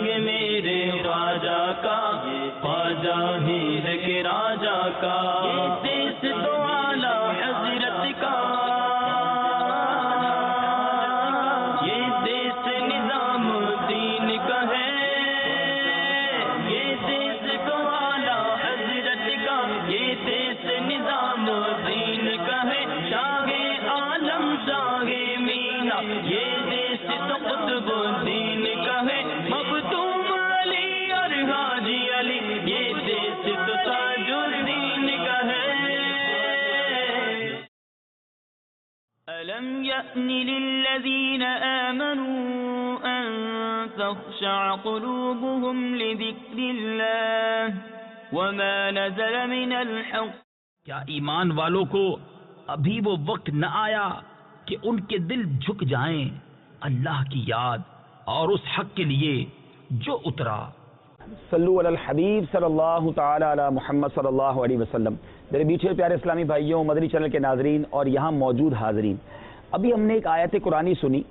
یہ میرے خواجہ کا، خواجہ ہی ہے کہ راجا کا، یہ دیس تو اعلی حضرت کا، یہ دیس نظام دین کا ہے، یہ دیس تو اعلی حضرت کا، یہ دیس نظام دین کا ہے، شاہ عالم شاہ مینا، یہ دیس تو قطب دین کا ہے، مختوم علی اور حاجی علی، یہ دیس تو تاج الدین کا ہے۔ أَلَمْ يَأْنِ لِلَّذِينَ آمَنُوا أَن تَخْشَعَ قُلُوبُهُمْ لِذِكْرِ اللَّهِ وَمَا نَزَلَ مِنَ الْحَقِّ۔ کیا ایمان والوں کو ابھی وہ وقت نہ آیا کہ ان کے دل جھک جائیں اللہ کی یاد اور اس حق کے لیے جو اترا؟ صلو علی الحبیب صلی اللہ تعالی علی محمد صلی اللہ علیہ وسلم۔ میرے میٹھے پیارے اسلامی بھائیوں، مدنی چینل کے ناظرین اور یہاں موجود حاضرین، ابھی ہم نے ایک آیت قرآنی سنی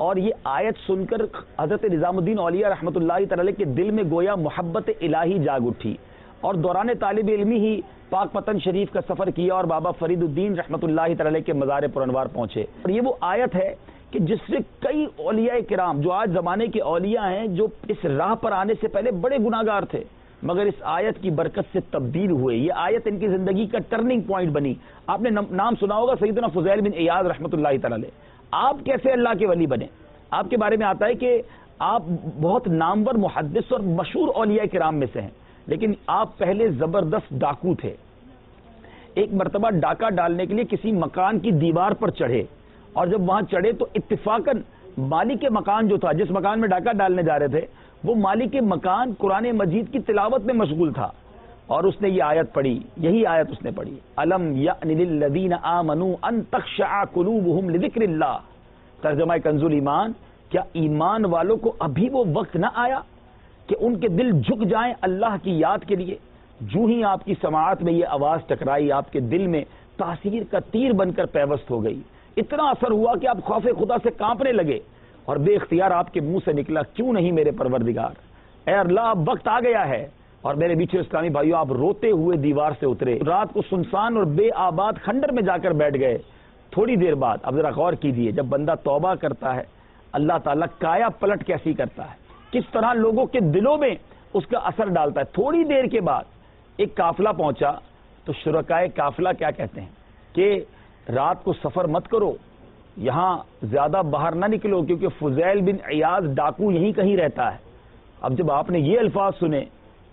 اور یہ آیت سن کر حضرت نظام الدین اولیاء رحمۃ اللہ تعالی کے دل میں گویا محبت الہی جاگ اٹھی، اور دوران طالب علمی ہی پاک پتن شریف کا سفر کیا اور بابا فرید الدین رحمۃ اللہ تعالی کے مزار پرانوار پہنچے، اور یہ وہ آیت ہے کہ جس سے کئی اولیاء کرام جو آج زمانے کے اولیاء ہیں، جو اس راہ پر آنے سے پہلے بڑے گناہگار تھے، مگر اس آیت کی برکت سے تبدیل ہوئے۔ یہ آیت ان کی زندگی کا ٹرننگ پوائنٹ بنی۔ آپ نے نام سنا ہوگا سیدنا فضیل بن عیاض رحمۃ اللہ تعالی۔ آپ کیسے اللہ کے ولی بنے؟ آپ کے بارے میں آتا ہے کہ آپ بہت نامور محدث اور مشہور اولیاء کرام میں سے ہیں، لیکن آپ پہلے زبردست ڈاکو تھے۔ ایک مرتبہ ڈاکہ ڈالنے کے لیے کسی مکان کی دیوار پر چڑھے، اور جب وہاں چڑھے تو اتفاقاً مالک مکان جو تھا، جس مکان میں ڈاکہ ڈالنے جا رہے تھے، وہ مالک مکان قرآن مجید کی تلاوت میں مشغول تھا، اور اس نے یہ آیت پڑھی، یہی آیت اس نے پڑھی، الم یأن للذین آمنوا ان تخشع قلوبہم لذکر اللہ۔ ترجمہ کنز الایمان، کیا ایمان والوں کو ابھی وہ وقت نہ آیا کہ ان کے دل جھک جائیں اللہ کی یاد کے لیے؟ جو ہی آپ کی سماعت میں یہ آواز ٹکرائی، آپ کے دل میں تاثیر کا تیر بن کر پیوست ہو گئی، اتنا اثر ہوا کہ آپ خوف خدا سے کانپنے لگے، اور بے اختیار آپ کے منہ سے نکلا، کیوں نہیں میرے پروردگار، اے اللہ اب وقت آ گیا ہے۔ اور میرے میٹھے اسلامی بھائیوں، آپ روتے ہوئے دیوار سے اترے، رات کو سنسان اور بے آباد کھنڈر میں جا کر بیٹھ گئے۔ تھوڑی دیر بعد اب ذرا غور کیجئے، جب بندہ توبہ کرتا ہے، اللہ تعالیٰ کایا پلٹ کیسی کرتا ہے، کس طرح لوگوں کے دلوں میں اس کا اثر ڈالتا ہے۔ تھوڑی دیر کے بعد ایک قافلہ پہنچا، تو شرکائے قافلہ کیا کہتے ہیں کہ رات کو سفر مت کرو، یہاں زیادہ باہر نہ نکلو، کیونکہ فضیل بن عیاض ڈاکو یہیں کہیں رہتا ہے۔ اب جب آپ نے یہ الفاظ سنے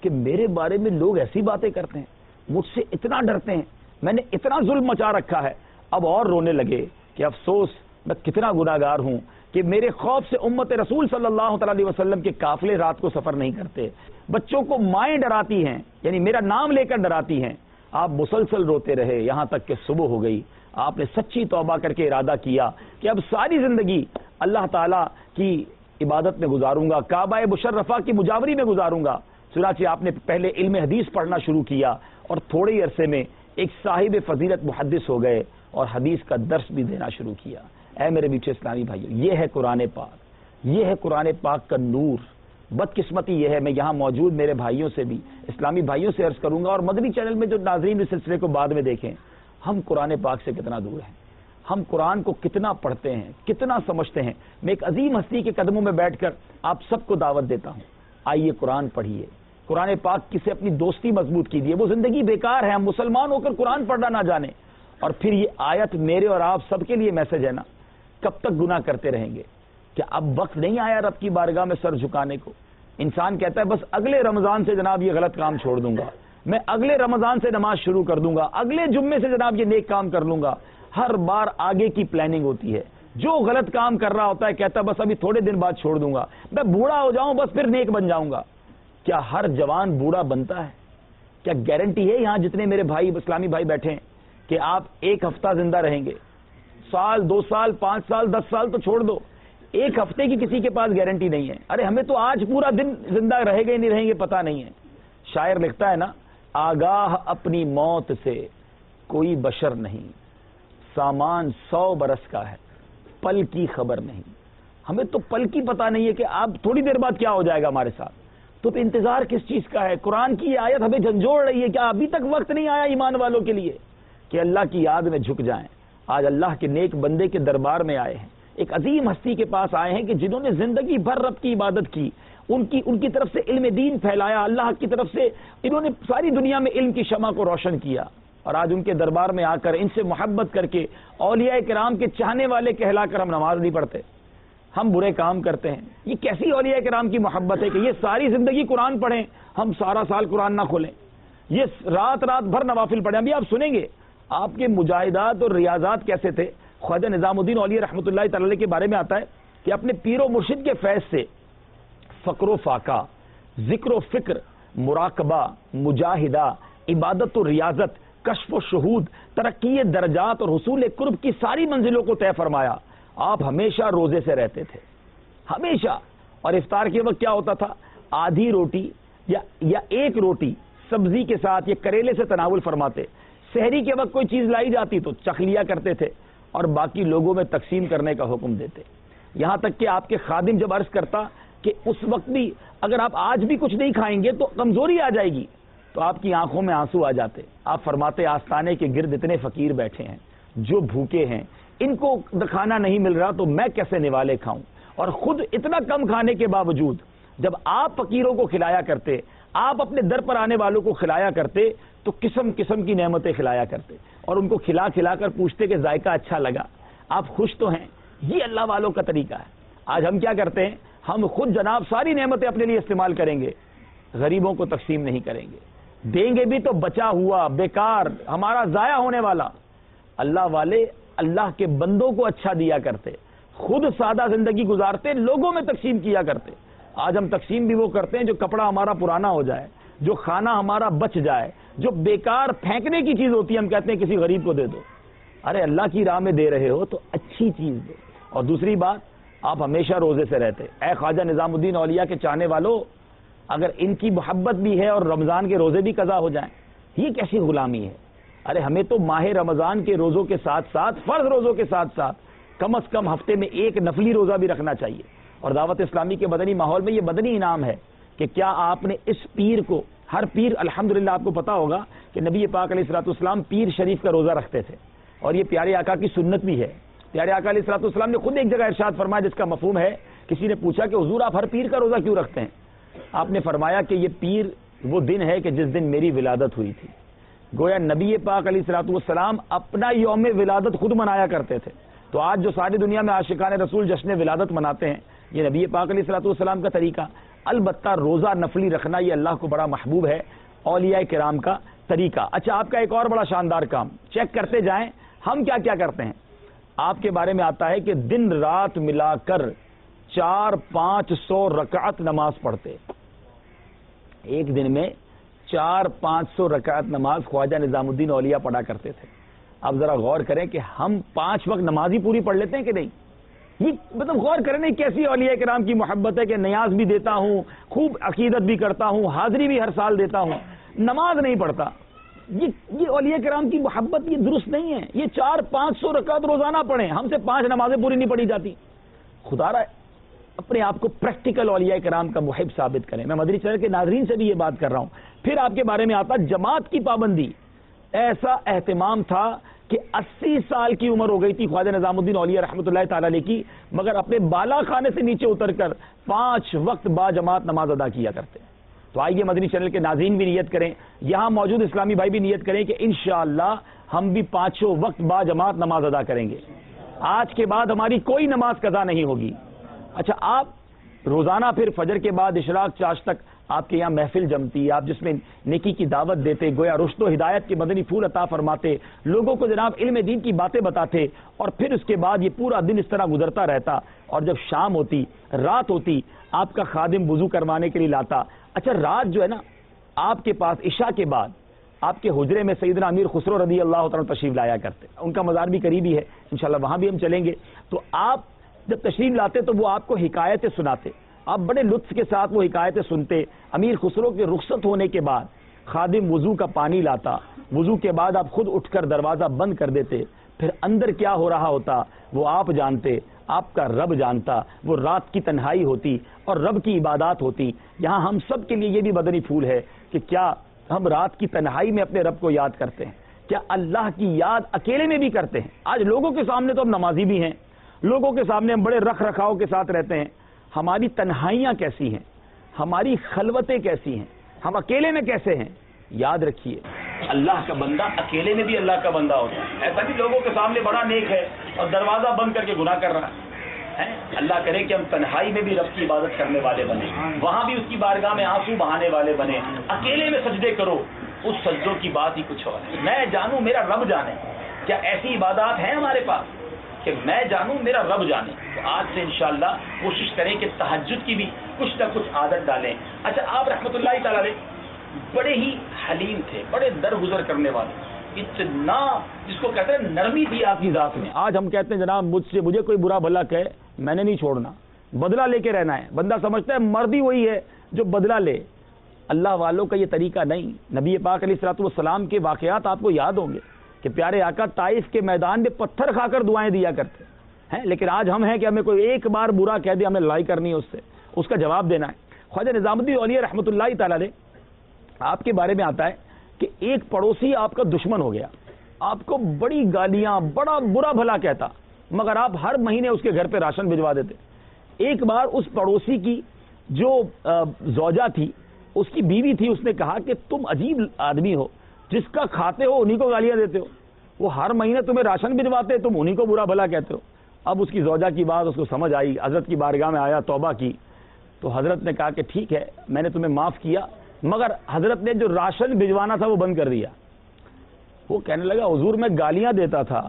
کہ میرے بارے میں لوگ ایسی باتیں کرتے ہیں، مجھ سے اتنا ڈرتے ہیں، میں نے اتنا ظلم مچا رکھا ہے، اب اور رونے لگے کہ افسوس میں کتنا گناہگار ہوں کہ میرے خوف سے امت رسول صلی اللہ تعالی علیہ وسلم کے قافلے رات کو سفر نہیں کرتے، بچوں کو مائیں ڈراتی ہیں، یعنی میرا نام لے کر ڈراتی ہیں۔ آپ مسلسل روتے رہے یہاں تک کہ صبح ہو گئی۔ آپ نے سچی توبہ کر کے ارادہ کیا کہ اب ساری زندگی اللہ تعالیٰ کی عبادت میں گزاروں گا، کعبہ مشرفہ کی مجاوری میں گزاروں گا۔ چنانچہ آپ نے پہلے علم حدیث پڑھنا شروع کیا، اور تھوڑے ہی عرصے میں ایک صاحب فضیلت محدث ہو گئے اور حدیث کا درس بھی دینا شروع کیا۔ اے میرے میٹھے اسلامی بھائیو، یہ ہے قرآن پاک، یہ ہے قرآن پاک کا نور۔ بدقسمتی یہ ہے، میں یہاں موجود میرے بھائیوں سے بھی، اسلامی بھائیوں سے عرض کروں گا، اور مدنی چینل میں جو ناظرین اس سلسلے کو بعد میں دیکھیں، ہم قرآن پاک سے کتنا دور ہیں، ہم قرآن کو کتنا پڑھتے ہیں، کتنا سمجھتے ہیں۔ میں ایک عظیم ہستی کے قدموں میں بیٹھ کر آپ سب کو دعوت دیتا ہوں، آئیے قرآن پڑھیے، قرآن پاک کی سے اپنی دوستی مضبوط کیجیے۔ وہ زندگی بیکار ہے، ہم مسلمان ہو کر قرآن پڑھنا نہ جانے۔ اور پھر یہ آیت میرے اور آپ سب کے لیے میسج ہے نا، کب تک گناہ کرتے رہیں گے؟ کیا اب وقت نہیں آیا رب کی بارگاہ میں سر جھکانے کو؟ انسان کہتا ہے بس اگلے رمضان سے جناب یہ غلط کام چھوڑ دوں گا، میں اگلے رمضان سے نماز شروع کر دوں گا، اگلے جمعے سے جناب یہ نیک کام کر لوں گا۔ ہر بار آگے کی پلاننگ ہوتی ہے، جو غلط کام کر رہا ہوتا ہے کہتا ہے بس ابھی تھوڑے دن بعد چھوڑ دوں گا، میں بوڑھا ہو جاؤں بس پھر نیک بن جاؤں گا۔ کیا ہر جوان بوڑھا بنتا ہے؟ کیا گارنٹی ہے یہاں جتنے میرے بھائی اسلامی بھائی بیٹھے ہیں کہ آپ ایک ہفتہ زندہ رہیں گے؟ سال، 2 سال، 5 سال، 10 سال تو چھوڑ دو، ایک ہفتے کی کسی کے پاس گارنٹی نہیں ہے۔ ارے ہمیں تو آج پورا دن زندہ رہے گے نہیں رہیں گے پتہ نہیں ہے۔ شاعر لکھتا ہے نا، آگاہ اپنی موت سے کوئی بشر نہیں، سامان 100 برس کا ہے، پل کی خبر نہیں۔ ہمیں تو پل کی پتہ نہیں ہے کہ اب تھوڑی دیر بعد کیا ہو جائے گا ہمارے ساتھ. تو انتظار کس چیز کا ہے؟ قرآن کی یہ آیت ہمیں جھنجھوڑ رہی ہے. کیا ابھی تک وقت نہیں آیا ایمان والوں کے لیے کہ اللہ کی یاد میں جھک جائیں؟ آج اللہ کے نیک بندے کے دربار میں آئے ہیں, ایک عظیم ہستی کے پاس آئے ہیں کہ جنہوں نے زندگی بھر رب کی عبادت کی, ان کی طرف سے علم دین پھیلایا, اللہ کی طرف سے انہوں نے ساری دنیا میں علم کی شمع کو روشن کیا, اور آج ان کے دربار میں آ کر ان سے محبت کر کے اولیاء کرام کے چاہنے والے کہلا کر ہم نماز نہیں پڑھتے, ہم برے کام کرتے ہیں. یہ کیسی اولیاء کرام کی محبت ہے کہ یہ ساری زندگی قرآن پڑھیں, ہم سارا سال قرآن نہ کھولیں, یہ رات بھر نوافل پڑھیں. ابھی آپ سنیں گے آپ کے مجاہدات اور ریاضات کیسے تھے. خواجہ نظام الدین اولیاء رحمۃ اللہ تعالی کے بارے میں آتا ہے کہ اپنے پیر و مرشد کے فیض سے فقر و فاقہ, ذکر و فکر, مراقبہ, مجاہدہ, عبادت و ریاضت, کشف و شہود, ترقی درجات اور حصول قرب کی ساری منزلوں کو طے فرمایا. آپ ہمیشہ روزے سے رہتے تھے, ہمیشہ. اور افطار کے وقت کیا ہوتا تھا؟ آدھی روٹی یا ایک روٹی سبزی کے ساتھ یا کریلے سے تناول فرماتے. سحری کے وقت کوئی چیز لائی جاتی تو چکھ لیا کرتے تھے اور باقی لوگوں میں تقسیم کرنے کا حکم دیتے. یہاں تک کہ آپ کے خادم جب عرض کرتا کہ اس وقت بھی اگر آپ آج بھی کچھ نہیں کھائیں گے تو کمزوری آ جائے گی, تو آپ کی آنکھوں میں آنسو آ جاتے. آپ فرماتے آستانے کے گرد اتنے فقیر بیٹھے ہیں جو بھوکے ہیں, ان کو کھانا نہیں مل رہا تو میں کیسے نوالے کھاؤں. اور خود اتنا کم کھانے کے باوجود جب آپ فقیروں کو کھلایا کرتے, آپ اپنے در پر آنے والوں کو کھلایا کرتے تو قسم قسم کی نعمتیں کھلایا کرتے, اور ان کو کھلا کر پوچھتے کہ ذائقہ اچھا لگا, آپ خوش تو ہیں. یہ اللہ والوں کا طریقہ ہے. آج ہم کیا کرتے ہیں؟ ہم خود جناب ساری نعمتیں اپنے لیے استعمال کریں گے, غریبوں کو تقسیم نہیں کریں گے, دیں گے بھی تو بچا ہوا, بیکار, ہمارا ضائع ہونے والا. اللہ والے اللہ کے بندوں کو اچھا دیا کرتے, خود سادہ زندگی گزارتے, لوگوں میں تقسیم کیا کرتے. آج ہم تقسیم بھی وہ کرتے ہیں جو کپڑا ہمارا پرانا ہو جائے, جو کھانا ہمارا بچ جائے, جو بیکار پھینکنے کی چیز ہوتی ہے ہم کہتے ہیں کسی غریب کو دے دو. ارے اللہ کی راہ میں دے رہے ہو تو اچھی چیز دو. اور دوسری بات, آپ ہمیشہ روزے سے رہتے. اے خواجہ نظام الدین اولیاء کے چاہنے والوں, اگر ان کی محبت بھی ہے اور رمضان کے روزے بھی قضا ہو جائیں, یہ کیسی غلامی ہے؟ ارے ہمیں تو ماہ رمضان کے روزوں کے ساتھ ساتھ فرض روزوں کے ساتھ ساتھ کم از کم ہفتے میں ایک نفلی روزہ بھی رکھنا چاہیے. اور دعوت اسلامی کے مدنی ماحول میں یہ مدنی انعام ہے کہ کیا آپ نے اس پیر کو, ہر پیر الحمدللہ آپ کو پتا ہوگا کہ نبی پاک علیہ الصلوۃ والسلام پیر شریف کا روزہ رکھتے تھے, اور یہ پیارے آقا کی سنت بھی ہے. پیارے آقا علیہ الصلوۃ والسلام نے خود ایک جگہ ارشاد فرمایا جس کا مفہوم ہے, کسی نے پوچھا کہ حضور آپ ہر پیر کا روزہ کیوں رکھتے ہیں؟ آپ نے فرمایا کہ یہ پیر وہ دن ہے کہ جس دن میری ولادت ہوئی تھی. گویا نبی پاک علیہ الصلوۃ والسلام اپنا یوم ولادت خود منایا کرتے تھے. تو آج جو ساری دنیا میں عاشقان رسول جشن ولادت مناتے ہیں, یہ نبی پاک علیہ الصلوۃ والسلام کا طریقہ. البتہ روزہ نفلی رکھنا یہ اللہ کو بڑا محبوب ہے, اولیاء کرام کا طریقہ. اچھا, آپ کا ایک اور بڑا شاندار کام چیک کرتے جائیں, ہم کیا کیا کرتے ہیں. آپ کے بارے میں آتا ہے کہ دن رات ملا کر 400-500 رکعت نماز پڑھتے. ایک دن میں 400-500 رکعت نماز خواجہ نظام الدین اولیاء پڑھا کرتے تھے. آپ ذرا غور کریں کہ ہم 5 وقت نماز ہی پوری پڑھ لیتے ہیں کہ نہیں. یہ مطلب غور کریں کیسی اولیاء کرام کی محبت ہے کہ نیاز بھی دیتا ہوں, خوب عقیدت بھی کرتا ہوں, حاضری بھی ہر سال دیتا ہوں, نماز نہیں پڑھتا. یہ اولیاء کرام کی محبت یہ درست نہیں ہے. یہ 400-500 رکعت روزانہ پڑھیں, ہم سے 5 نمازیں پوری نہیں پڑھی جاتی. خدا را اپنے آپ کو پریکٹیکل اولیاء کرام کا محب ثابت کریں. میں مدنی چینل کے ناظرین سے بھی یہ بات کر رہا ہوں. پھر آپ کے بارے میں آتا جماعت کی پابندی. ایسا اہتمام تھا کہ 80 سال کی عمر ہو گئی تھی خواجہ نظام الدین اولیاء رحمۃ اللہ تعالی علیہ کی, مگر اپنے بالا خانے سے نیچے اتر کر 5 وقت با جماعت نماز ادا کیا کرتے ہیں. تو آئیے مدنی چینل کے ناظرین بھی نیت کریں, یہاں موجود اسلامی بھائی بھی نیت کریں کہ انشاءاللہ ہم بھی 5 وقت با جماعت نماز ادا کریں گے. آج کے بعد ہماری کوئی نماز قضا نہیں ہوگی. اچھا, آپ روزانہ پھر فجر کے بعد اشراق چاش تک آپ کے یہاں محفل جمتی, آپ جس میں نیکی کی دعوت دیتے, گویا رشد و ہدایت کے مدنی پھول عطا فرماتے, لوگوں کو جناب علم دین کی باتیں بتاتے, اور پھر اس کے بعد یہ پورا دن اس طرح گزرتا رہتا. اور جب شام ہوتی, رات ہوتی, آپ کا خادم وضو کروانے کے لیے لاتا. اچھا, رات جو ہے نا آپ کے پاس عشاء کے بعد آپ کے حجرے میں سیدنا امیر خسرو رضی اللہ تعالیٰ تشریف لایا کرتے. ان کا مزار بھی قریبی ہے, انشاءاللہ وہاں بھی ہم چلیں گے. تو آپ جب تشریف لاتے تو وہ آپ کو حکایتیں سناتے, آپ بڑے لطف کے ساتھ وہ حکایتیں سنتے. امیر خسرو کے رخصت ہونے کے بعد خادم وضو کا پانی لاتا, وضو کے بعد آپ خود اٹھ کر دروازہ بند کر دیتے. پھر اندر کیا ہو رہا ہوتا وہ آپ جانتے. آپ کا رب جانتا، وہ رات کی تنہائی ہوتی اور رب کی عبادات ہوتی۔ یہاں ہم سب کے لیے یہ بھی مدنی پھول ہے کہ کیا ہم رات کی تنہائی میں اپنے رب کو یاد کرتے ہیں؟ کیا اللہ کی یاد اکیلے میں بھی کرتے ہیں؟ آج لوگوں کے سامنے تو ہم نمازی بھی ہیں، لوگوں کے سامنے ہم بڑے رکھ رکھاؤ کے ساتھ رہتے ہیں، ہماری تنہائیاں کیسی ہیں، ہماری خلوتیں کیسی ہیں، ہم اکیلے میں کیسے ہیں؟ یاد رکھیے اللہ کا بندہ اکیلے میں بھی اللہ کا بندہ ہوتا ہے۔ ایسا بھی لوگوں کے سامنے بڑا نیک ہے اور دروازہ بند کر کے گناہ کر رہا ہے۔ اللہ کرے کہ ہم تنہائی میں بھی رب کی عبادت کرنے والے بنے، وہاں بھی اس کی بارگاہ میں آنسو بہانے والے بنے۔ اکیلے میں سجدے کرو، اس سجدوں کی بات ہی کچھ اور ہے۔ میں جانوں میرا رب جانے، کیا ایسی عبادات ہیں ہمارے پاس کہ میں جانوں میرا رب جانے؟ تو آج سے انشاءاللہ کوشش کریں کہ تہجد کی بھی کچھ نہ کچھ عادت ڈالیں۔ اچھا، آپ رحمۃ اللہ تعالی علیہ بڑے ہی حلیم تھے، بڑے درگزر کرنے والے، اتنا جس کو کہتے ہیں نرمی تھی آپ کی ذات میں۔ آج ہم کہتے ہیں جناب مجھے کوئی برا بھلا کہے میں نے نہیں چھوڑنا، بدلہ لے کے رہنا ہے۔ بندہ سمجھتا ہے مرد ہی وہی ہے جو بدلہ لے۔ اللہ والوں کا یہ طریقہ نہیں۔ نبی پاک علیہ الصلوۃ والسلام کے واقعات آپ کو یاد ہوں گے کہ پیارے آقا طائف کے میدان میں پتھر کھا کر دعائیں دیا کرتے ہیں، لیکن آج ہم ہیں کہ ہمیں کوئی ایک بار برا کہہ دے ہمیں لڑائی کرنی ہے، اس سے اس کا جواب دینا ہے۔ خواجہ نظام الدین اولیاء رحمۃ اللہ تعالی علیہ آپ کے بارے میں آتا ہے کہ ایک پڑوسی آپ کا دشمن ہو گیا، آپ کو بڑی گالیاں، بڑا برا بھلا کہتا، مگر آپ ہر مہینے اس کے گھر پہ راشن بھجوا دیتے۔ ایک بار اس پڑوسی کی جو زوجہ تھی، اس کی بیوی تھی، اس نے کہا کہ تم عجیب آدمی ہو، جس کا کھاتے ہو انہی کو گالیاں دیتے ہو، وہ ہر مہینے تمہیں راشن بھجواتے تم انہی کو برا بھلا کہتے ہو۔ اب اس کی زوجہ کی بات اس کو سمجھ آئی، حضرت کی بارگاہ میں آیا، توبہ کی، تو حضرت نے کہا کہ ٹھیک ہے میں نے تمہیں معاف کیا، مگر حضرت نے جو راشن بھجوانا تھا وہ بند کر دیا۔ وہ کہنے لگا حضور میں گالیاں دیتا تھا،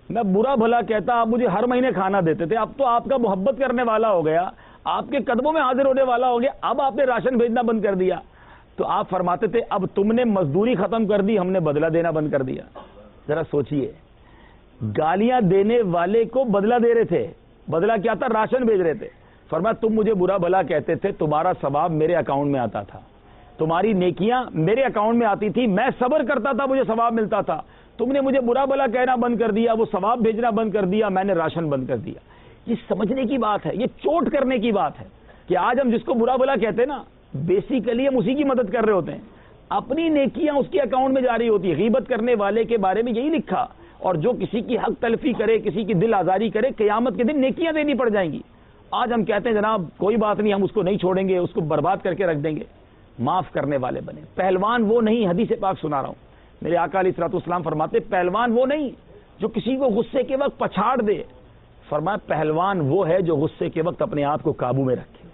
میں برا بھلا کہتا، آپ مجھے ہر مہینے کھانا دیتے تھے، اب تو آپ کا محبت کرنے والا ہو گیا، آپ کے قدموں میں حاضر ہونے والا ہو گیا، اب آپ نے راشن بھیجنا بند کر دیا۔ تو آپ فرماتے تھے اب تم نے مزدوری ختم کر دی، ہم نے بدلہ دینا بند کر دیا۔ ذرا سوچئے، گالیاں دینے والے کو بدلہ دے رہے تھے، بدلہ کیا تھا؟ راشن بھیج رہے تھے۔ فرمایا تم مجھے برا بھلا کہتے تھے، تمہارا ثواب میرے اکاؤنٹ میں آتا تھا، تمہاری نیکیاں میرے اکاؤنٹ میں آتی تھی، میں صبر کرتا تھا، مجھے ثواب ملتا تھا۔ تم نے مجھے برا بھلا کہنا بند کر دیا، وہ ثواب بھیجنا بند کر دیا، میں نے راشن بند کر دیا۔ یہ سمجھنے کی بات ہے، یہ چوٹ کرنے کی بات ہے کہ آج ہم جس کو برا بھلا کہتے ہیں نا، بیسیکلی ہم اسی کی مدد کر رہے ہوتے ہیں، اپنی نیکیاں اس کے اکاؤنٹ میں جاری ہوتی ہے۔ غیبت کرنے والے کے بارے میں یہی لکھا، اور جو کسی کی حق تلفی کرے، کسی کی دل آزاری کرے، قیامت کے دن نیکیاں دینی پڑ جائیں گی۔ آج ہم کہتے ہیں جناب کوئی بات نہیں، ہم اس کو نہیں چھوڑیں گے، اس کو برباد کر کے رکھ دیں گے۔ معاف کرنے والے بنے۔ پہلوان وہ نہیں، حدیث پاک سنا رہا ہوں، میرے آقا علیہ الصلوۃ والسلام فرماتے پہلوان وہ نہیں جو کسی کو غصے کے وقت پچھاڑ دے، فرمایا پہلوان وہ ہے جو غصے کے وقت اپنے آپ کو قابو میں رکھے۔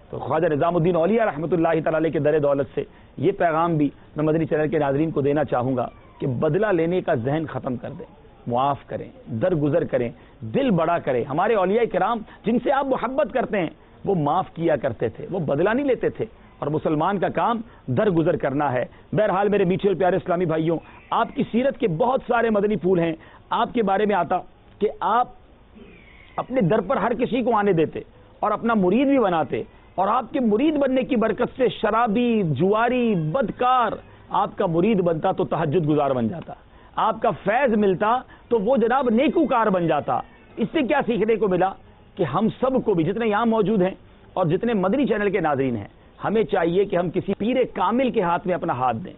تو خواجہ نظام الدین اولیاء رحمۃ اللہ تعالی علیہ کے در دولت سے یہ پیغام بھی میں مدنی چینل کے ناظرین کو دینا چاہوں گا کہ بدلہ لینے کا ذہن ختم کر دیں، معاف کریں، درگزر کریں، دل بڑا کریں۔ ہمارے اولیاء کرام جن سے آپ محبت کرتے ہیں وہ معاف کیا کرتے تھے، وہ بدلہ نہیں لیتے تھے، اور مسلمان کا کام درگزر کرنا ہے۔ بہرحال میرے میٹھے اور پیارے اسلامی بھائیوں، آپ کی سیرت کے بہت سارے مدنی پھول ہیں۔ آپ کے بارے میں آتا کہ آپ اپنے در پر ہر کسی کو آنے دیتے اور اپنا مرید بھی بناتے، اور آپ کے مرید بننے کی برکت سے شرابی، جواری، بدکار آپ کا مرید بنتا تو تہجد گزار بن جاتا، آپ کا فیض ملتا تو وہ جناب نیکوکار بن جاتا۔ اس سے کیا سیکھنے کو ملا کہ ہم سب کو بھی، جتنے یہاں موجود ہیں اور جتنے مدنی چینل کے ناظرین ہیں، ہمیں چاہیے کہ ہم کسی پیر کامل کے ہاتھ میں اپنا ہاتھ دیں،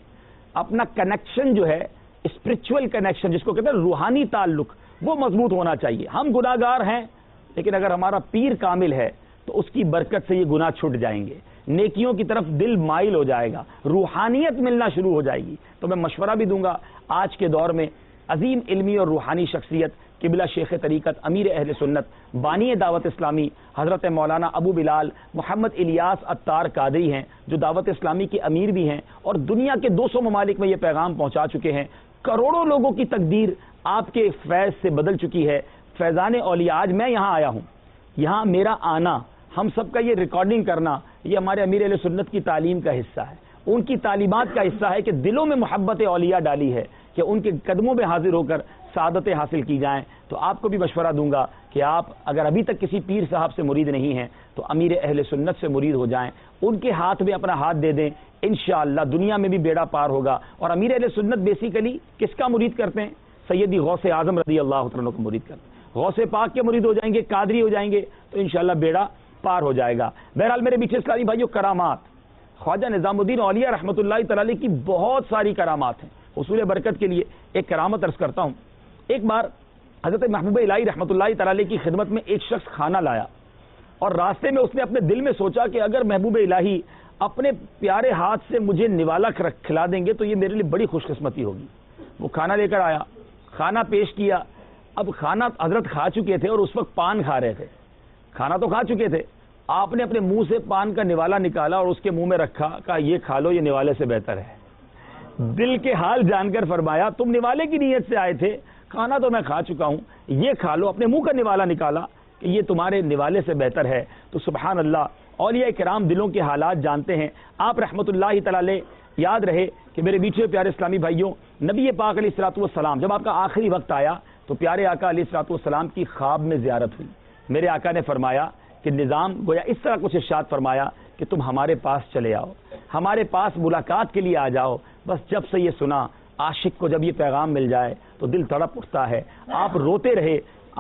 اپنا کنیکشن جو ہے اسپرچول کنیکشن جس کو کہتے ہیں روحانی تعلق، وہ مضبوط ہونا چاہیے۔ ہم گناہ گار ہیں، لیکن اگر ہمارا پیر کامل ہے تو اس کی برکت سے یہ گناہ چھٹ جائیں گے، نیکیوں کی طرف دل مائل ہو جائے گا، روحانیت ملنا شروع ہو جائے گی۔ تو میں مشورہ بھی دوں گا آج کے دور میں عظیم علمی اور روحانی شخصیت قبلہ شیخ طریقت، امیر اہل سنت، بانی دعوت اسلامی حضرت مولانا ابو بلال محمد الیاس عطار قادری ہیں، جو دعوت اسلامی کے امیر بھی ہیں اور دنیا کے 200 ممالک میں یہ پیغام پہنچا چکے ہیں۔ کروڑوں لوگوں کی تقدیر آپ کے فیض سے بدل چکی ہے۔ فیضان اولیاء، آج میں یہاں آیا ہوں، یہاں میرا آنا، ہم سب کا یہ ریکارڈنگ کرنا، یہ ہمارے امیر اہل سنت کی تعلیم کا حصہ ہے، ان کی تعلیمات کا حصہ ہے کہ دلوں میں محبت اولیاء ڈالی ہے کہ ان کے قدموں میں حاضر ہو کر سعادتیں حاصل کی جائیں۔ تو آپ کو بھی مشورہ دوں گا کہ آپ اگر ابھی تک کسی پیر صاحب سے مرید نہیں ہیں تو امیر اہل سنت سے مرید ہو جائیں، ان کے ہاتھ میں اپنا ہاتھ دے دیں، انشاءاللہ دنیا میں بھی بیڑا پار ہوگا۔ اور امیر اہل سنت بیسیکلی کس کا مرید کرتے ہیں؟ سیدی غوث اعظم رضی اللہ عنہ کو مرید کرتے ہیں۔ غوث پاک کے مرید ہو جائیں گے، قادری ہو جائیں گے تو انشاءاللہ بیڑا پار ہو جائے گا۔ بہرحال میرے میٹھے اسلامی بھائیو، کرامات، خواجہ نظام الدین اولیاء رحمۃ اللہ تعالی کی بہت ساری کرامات ہیں۔ حصول برکت کے لیے ایک کرامت عرض کرتا ہوں۔ ایک بار حضرت محبوب الہی رحمۃ اللہ تعالی کی خدمت میں ایک شخص کھانا لایا، اور راستے میں اس نے اپنے دل میں سوچا کہ اگر محبوب الہی اپنے پیارے ہاتھ سے مجھے نوالا کھلا دیں گے تو یہ میرے لیے بڑی خوش قسمتی ہوگی۔ وہ کھانا لے کر آیا، کھانا پیش کیا۔ اب کھانا حضرت کھا چکے تھے اور اس وقت پان کھا رہے تھے۔ کھانا تو کھا چکے تھے، آپ نے اپنے منہ سے پان کا نوالا نکالا اور اس کے منہ میں رکھا، کہا یہ کھا لو، یہ نوالے سے بہتر ہے۔ دل کے حال جان کر فرمایا تم نوالے کی نیت سے آئے تھے، کھانا تو میں کھا چکا ہوں، یہ کھا لو۔ اپنے منہ کا نوالا نکالا کہ یہ تمہارے نوالے سے بہتر ہے۔ تو سبحان اللہ، اولیاء کرام دلوں کے حالات جانتے ہیں۔ آپ رحمت اللہ تعالی، یاد رہے کہ میرے میٹھے پیارے اسلامی بھائیوں، نبی پاک علیہ الصلوۃ والسلام جب آپ کا آخری وقت آیا تو پیارے آقا علیہ الصلوۃ والسلام کی خواب میں زیارت ہوئی۔ میرے آقا نے فرمایا کہ نظام گویا اس طرح کچھ ارشاد فرمایا کہ تم ہمارے پاس چلے آؤ، ہمارے پاس ملاقات کے لیے آ جاؤ۔ بس جب سے یہ سنا، عاشق کو جب یہ پیغام مل جائے تو دل تڑپ اٹھتا ہے۔ آپ روتے رہے۔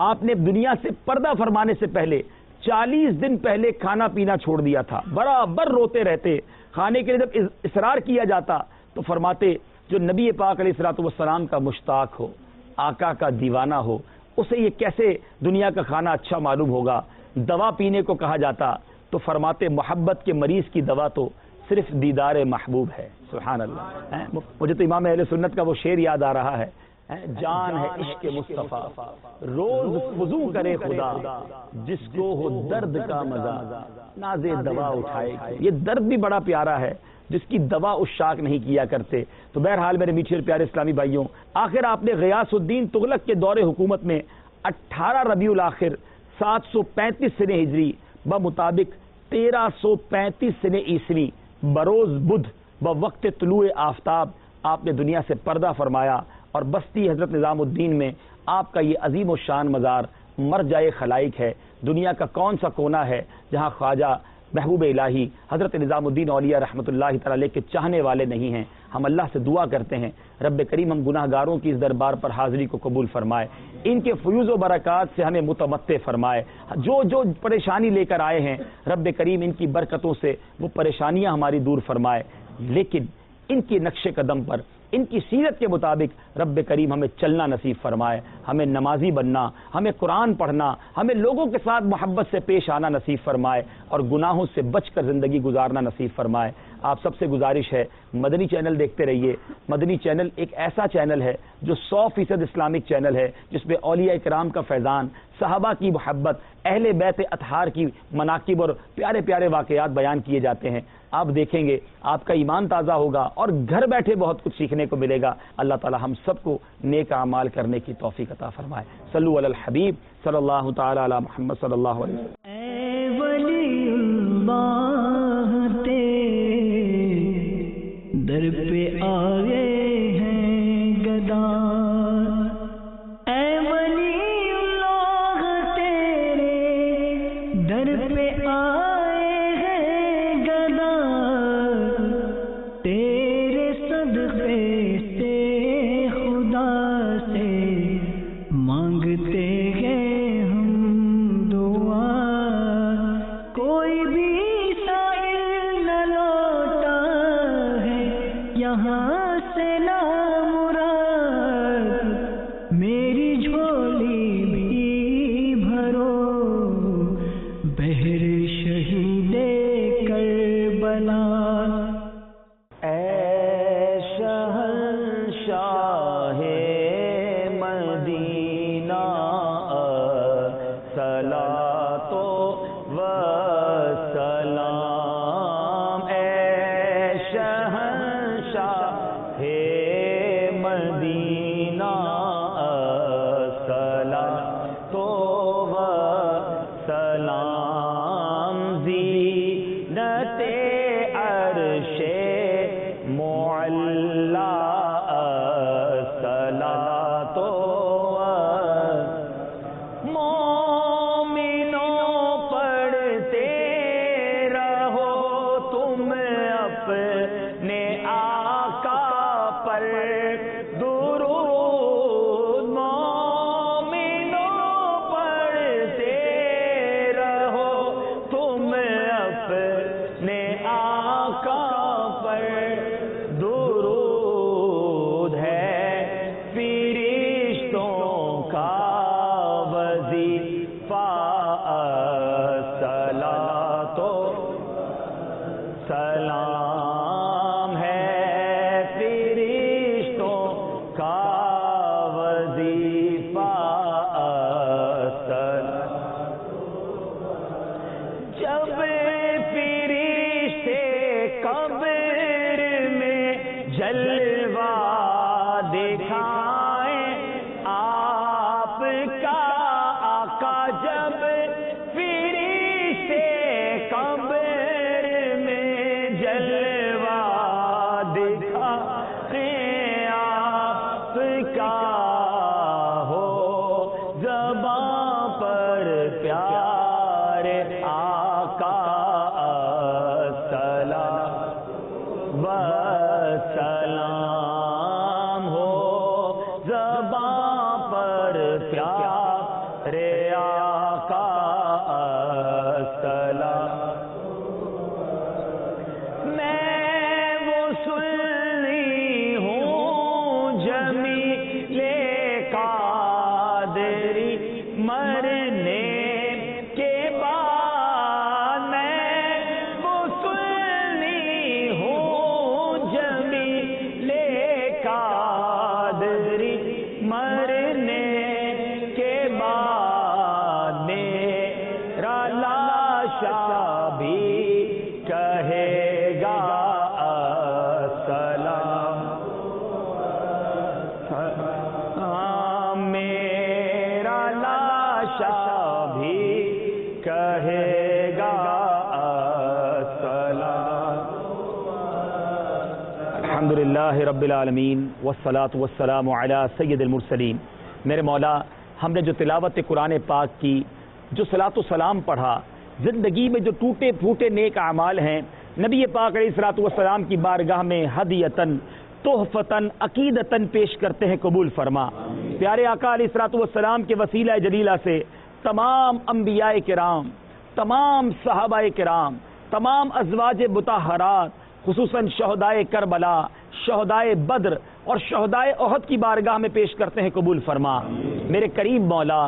آپ نے دنیا سے پردہ فرمانے سے پہلے 40 دن پہلے کھانا پینا چھوڑ دیا تھا، برابر روتے رہتے۔ کھانے کے لیے جب اصرار کیا جاتا تو فرماتے جو نبی پاک علیہ الصلوۃ والسلام کا مشتاق ہو، آقا کا دیوانہ ہو، اسے یہ کیسے دنیا کا کھانا اچھا معلوم ہوگا۔ دوا پینے کو کہا جاتا تو فرماتے محبت کے مریض کی دوا تو صرف دیدار محبوب ہے۔ سبحان اللہ۔ مجھے تو امام اہل سنت کا وہ شعر یاد آ رہا ہے، جان ہے عشق مصطفیٰ روز وضو کرے خدا، جس کو ہو درد کا مزہ نازے دوا اٹھائے۔ یہ درد بھی بڑا پیارا ہے جس کی دوا عشاق نہیں کیا کرتے۔ تو بہرحال میرے میٹھے پیارے اسلامی بھائیوں، آخر آپ نے غیاث الدین تغلق کے دور حکومت میں 18 ربیع الاخر 735 سنہ ہجری بمطابق 1335 سنہ عیسوی بروز بدھ بوقت طلوع آفتاب آپ نے دنیا سے پردہ فرمایا، اور بستی حضرت نظام الدین میں آپ کا یہ عظیم و شان مزار مرجع خلائق ہے۔ دنیا کا کون سا کونا ہے جہاں خواجہ محبوب الہی حضرت نظام الدین اولیاء رحمۃ اللہ تعالی کے چاہنے والے نہیں ہیں؟ ہم اللہ سے دعا کرتے ہیں رب کریم ہم گناہ گاروں کی اس دربار پر حاضری کو قبول فرمائے، ان کے فیوز و برکات سے ہمیں متمتع فرمائے۔ جو جو پریشانی لے کر آئے ہیں رب کریم ان کی برکتوں سے وہ پریشانیاں ہماری دور فرمائے، لیکن ان کے نقش قدم پر، ان کی سیرت کے مطابق رب کریم ہمیں چلنا نصیب فرمائے، ہمیں نمازی بننا، ہمیں قرآن پڑھنا، ہمیں لوگوں کے ساتھ محبت سے پیش آنا نصیب فرمائے، اور گناہوں سے بچ کر زندگی گزارنا نصیب فرمائے۔ آپ سب سے گزارش ہے مدنی چینل دیکھتے رہیے۔ مدنی چینل ایک ایسا چینل ہے جو 100% اسلامک چینل ہے، جس میں اولیاء کرام کا فیضان، صحابہ کی محبت، اہل بیت اطہار کی مناقب اور پیارے پیارے واقعات بیان کیے جاتے ہیں۔ آپ دیکھیں گے آپ کا ایمان تازہ ہوگا اور گھر بیٹھے بہت کچھ سیکھنے کو ملے گا۔ اللہ تعالی ہم سب کو نیک اعمال کرنے کی توفیق عطا فرمائے۔ صلو علی الحبیب صلی اللہ تعالی علی محمد صلی اللہ علیہ وسلم۔ اے ولی اللہ تیرے در پہ آئے ہیں گدا، اے ولی اللہ تیرے در پہ آئے ہیں گدا، تیرے صدقے سے خدا سے مانگتے ہیں ہم دعا، کوئی بھی سائل نہ لوٹا ہے یہاں سے لا مراد، میری جھولی بھی بھرو بہر شہید کربلا۔ اے شہنشاہ مدینہ صلاۃ و سلام، اے شہنشاہ مدینہ صلاۃ و سلام، زینت عرش معلا صلاۃ و مومنوں پڑھتے رہو تم اپنے آقا پر درود، مومنوں سلام ہے فرشتوں کا وظیفہ جب فرشتے قبر میں جلوہ دکھائیں آپ کا آقا، جب فرشتے قبر میں جلوہ دکھائیں آپ کا، ہو زباں پر پیارے آقا سلام و سلام، ہو زباں پر پیارے آقا سلام۔ میں وہ سنی ہوں جمیل قادری مرنے کے بعد، میں وہ سنی ہوں جمیل قادری مرنے کے بعد، میرا لاشا بھی کہے گا السلام، میرا لاشا بھی کہے گا السلام۔ الحمدللہ رب العالمین والصلاة والسلام علی سید المرسلین۔ میرے مولا، ہم نے جو تلاوت قرآن پاک کی، جو صلاۃ و سلام پڑھا، زندگی میں جو ٹوٹے پھوٹے نیک اعمال ہیں، نبی پاک علیہ الصلوۃ والسلام کی بارگاہ میں ہدیۃً تحفتاً عقیدتاً پیش کرتے ہیں، قبول فرما۔ پیارے آقا علیہ الصلوۃ والسلام کے وسیلہ جلیلہ سے تمام انبیاء کرام، تمام صحابہ کرام، تمام ازواج مطہرات، خصوصاً شہدائے کربلا، شہدائے بدر اور شہدائے احد کی بارگاہ میں پیش کرتے ہیں، قبول فرما۔ میرے کریم مولا،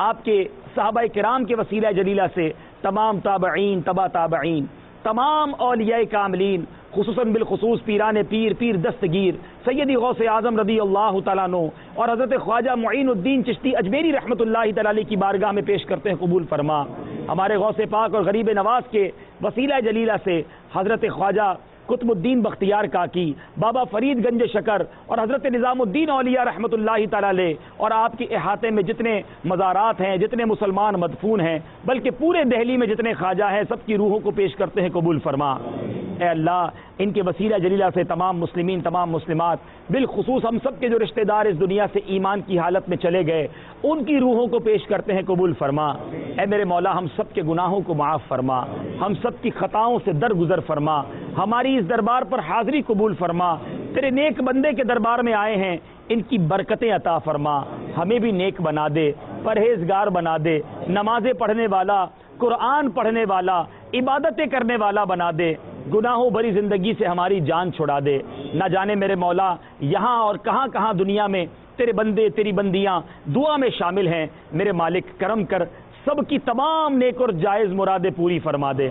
آپ کے صحابہ کرام کے وسیلہ جلیلہ سے تمام تابعین، تبا تابعین، تمام اولیاء کاملین، خصوصاً بالخصوص پیران پیر، پیر دستگیر سیدی غوث اعظم رضی اللہ تعالیٰ عنہ اور حضرت خواجہ معین الدین چشتی اجمیری رحمۃ اللہ تعالی علیہ کی بارگاہ میں پیش کرتے ہیں، قبول فرما۔ ہمارے غوث پاک اور غریب نواز کے وسیلہ جلیلہ سے حضرت خواجہ قطب الدین بختیار کاکی، بابا فرید گنج شکر اور حضرت نظام الدین اولیاء رحمۃ اللہ تعالی علیہ اور آپ کے احاطے میں جتنے مزارات ہیں، جتنے مسلمان مدفون ہیں، بلکہ پورے دہلی میں جتنے خواجہ ہیں، سب کی روحوں کو پیش کرتے ہیں، قبول فرما۔ اے اللہ، ان کے وسیلہ جلیلہ سے تمام مسلمین، تمام مسلمات، بالخصوص ہم سب کے جو رشتہ دار اس دنیا سے ایمان کی حالت میں چلے گئے، ان کی روحوں کو پیش کرتے ہیں، قبول فرما۔ اے میرے مولا، ہم سب کے گناہوں کو معاف فرما، ہم سب کی خطاؤں سے درگزر فرما، ہماری اس دربار پر حاضری قبول فرما۔ تیرے نیک بندے کے دربار میں آئے ہیں، ان کی برکتیں عطا فرما، ہمیں بھی نیک بنا دے، پرہیزگار بنا دے، نمازیں پڑھنے والا، قرآن پڑھنے والا، عبادتیں کرنے والا بنا دے، گناہوں بھری زندگی سے ہماری جان چھڑا دے۔ نہ جانے میرے مولا یہاں اور کہاں کہاں دنیا میں تیرے بندے، تیری بندیاں دعا میں شامل ہیں، میرے مالک کرم کر سب کی تمام نیک اور جائز مرادیں پوری فرما دے۔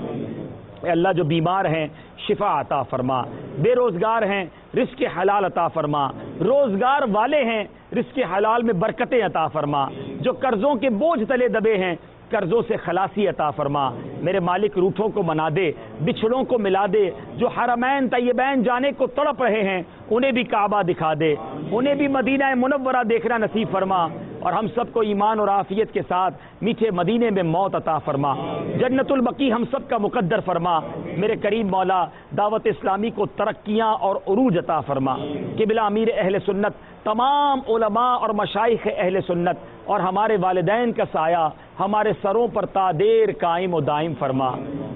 اے اللہ، جو بیمار ہیں شفا عطا فرما، بے روزگار ہیں رزق حلال عطا فرما، روزگار والے ہیں رزق حلال میں برکتیں عطا فرما، جو قرضوں کے بوجھ تلے دبے ہیں قرضوں سے خلاصی عطا فرما۔ میرے مالک روٹھوں کو منا دے، بچھڑوں کو ملا دے، جو حرمین طیبین جانے کو تڑپ رہے ہیں انہیں بھی کعبہ دکھا دے، انہیں بھی مدینہ منورہ دیکھنا نصیب فرما، اور ہم سب کو ایمان اور عافیت کے ساتھ میٹھے مدینے میں موت عطا فرما، جنت البقیع ہم سب کا مقدر فرما۔ میرے کریم مولا، دعوت اسلامی کو ترقیاں اور عروج عطا فرما۔ قبلہ امیر اہل سنت، تمام علماء اور مشائخ اہل سنت اور ہمارے والدین کا سایہ ہمارے سروں پر تا دیر قائم و دائم فرما۔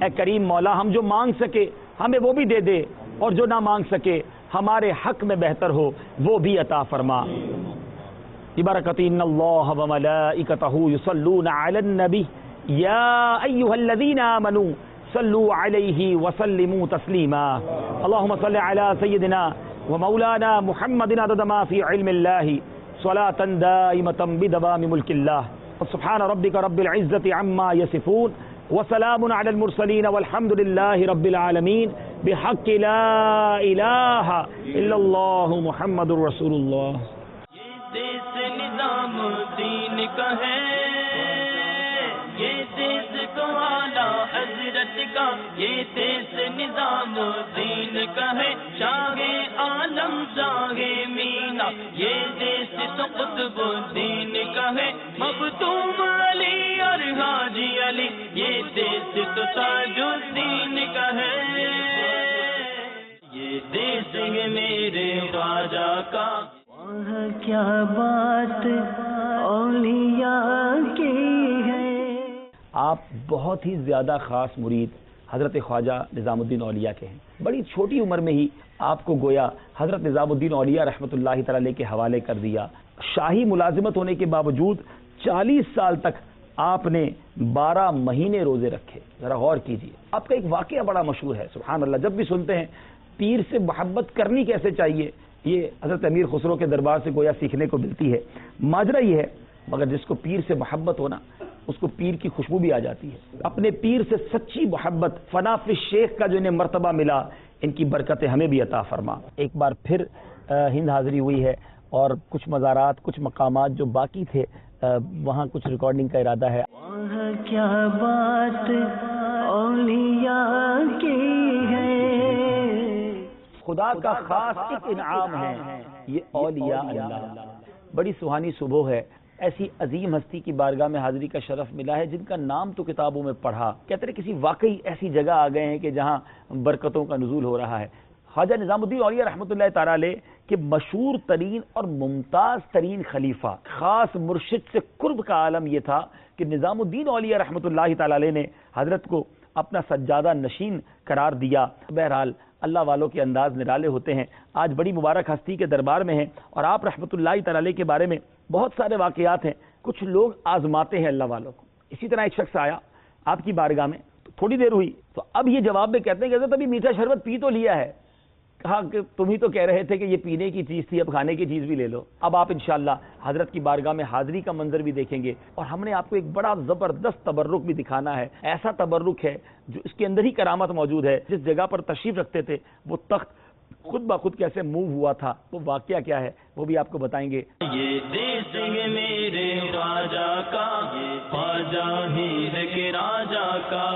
اے کریم مولا، ہم جو مانگ سکے ہمیں وہ بھی دے دے، اور جو نہ مانگ سکے ہمارے حق میں بہتر ہو وہ بھی عطا فرما۔ ببرکۃ ان اللہ وملائکتہ یصلون علی النبی یا ایھا الذین آمنوا صلوا علیہ وسلموا تسلیما۔ اللہم صل علی سیدنا ومولانا محمد عدد ما فی علم اللہ صلاۃ دائمۃ بدوام ملک اللہ۔ سبحان ربک رب العزۃ عما یصفون وسلام علی المرسلین والحمد للہ رب العالمین۔ بحق لا الہ الا اللہ محمد رسول اللہ. یہ دیس نظام دین کا ہے، یہ دیس کو اعلیٰ حضرت کا، یہ دیس نظام دین کا ہے. شاہ عالم شاہ مینا، یہ دیس تو قطب الدین کا ہے. مختوم علی اور حاجی علی، یہ دیس تو تاج الدین کا ہے. یہ دیس ہے میرے خواجہ کا. کیا بات اولیاء کی ہے. آپ بہت ہی زیادہ خاص مرید حضرت خواجہ نظام الدین اولیاء کے ہیں. بڑی چھوٹی عمر میں ہی آپ کو گویا حضرت نظام الدین اولیاء رحمۃ اللہ تعالی کے حوالے کر دیا. شاہی ملازمت ہونے کے باوجود 40 سال تک آپ نے 12 مہینے روزے رکھے. ذرا غور کیجیے. آپ کا ایک واقعہ بڑا مشہور ہے، سبحان اللہ. جب بھی سنتے ہیں پیر سے محبت کرنی کیسے چاہیے، یہ حضرت امیر خسرو کے دربار سے گویا سیکھنے کو ملتی ہے. ماجرا یہ ہے، مگر جس کو پیر سے محبت ہونا اس کو پیر کی خوشبو بھی آ جاتی ہے. اپنے پیر سے سچی محبت، فنا فی الشیخ کا جو انہیں مرتبہ ملا، ان کی برکتیں ہمیں بھی عطا فرما. ایک بار پھر ہند حاضری ہوئی ہے اور کچھ مزارات، کچھ مقامات جو باقی تھے وہاں کچھ ریکارڈنگ کا ارادہ ہے. وہاں کیا بات اولیاء کی ہے. خدا کا خاص ایک انعام ہے یہ اولیاء اللہ. بڑی سہانی صبح ہے. ایسی عظیم ہستی کی بارگاہ میں حاضری کا شرف ملا ہے جن کا نام تو کتابوں میں پڑھا. کہتے ہیں کسی واقعی ایسی جگہ آ گئے ہیں کہ جہاں برکتوں کا نزول ہو رہا ہے. خواجہ نظام الدین اولیاء رحمۃ اللہ تعالی علیہ کے مشہور ترین اور ممتاز ترین خلیفہ، خاص مرشد سے قرب کا عالم یہ تھا کہ نظام الدین اولیاء رحمۃ اللہ تعالی علیہ نے حضرت کو اپنا سجادہ نشین قرار دیا. بہرحال اللہ والوں کے انداز نرالے ہوتے ہیں. آج بڑی مبارک ہستی کے دربار میں ہیں اور آپ رحمۃ اللہ تعالی علیہ کے بارے میں بہت سارے واقعات ہیں. کچھ لوگ آزماتے ہیں اللہ والوں کو. اسی طرح ایک شخص آیا آپ کی بارگاہ میں، تو تھوڑی دیر ہوئی تو اب یہ جواب میں کہتے ہیں کہ حضرت ابھی میٹھا شربت پی تو لیا ہے. کہا کہ تم ہی تو کہہ رہے تھے کہ یہ پینے کی چیز تھی، اب کھانے کی چیز بھی لے لو. اب آپ انشاءاللہ حضرت کی بارگاہ میں حاضری کا منظر بھی دیکھیں گے اور ہم نے آپ کو ایک بڑا زبردست تبرک بھی دکھانا ہے. ایسا تبرک ہے جو اس کے اندر ہی کرامت موجود ہے. جس جگہ پر تشریف رکھتے تھے وہ تخت خود بخود کیسے موو ہوا تھا، وہ واقعہ کیا ہے وہ بھی آپ کو بتائیں گے. یہ دیس ہے میرے خواجہ کا، خواجہ ہیر کے راجہ کا.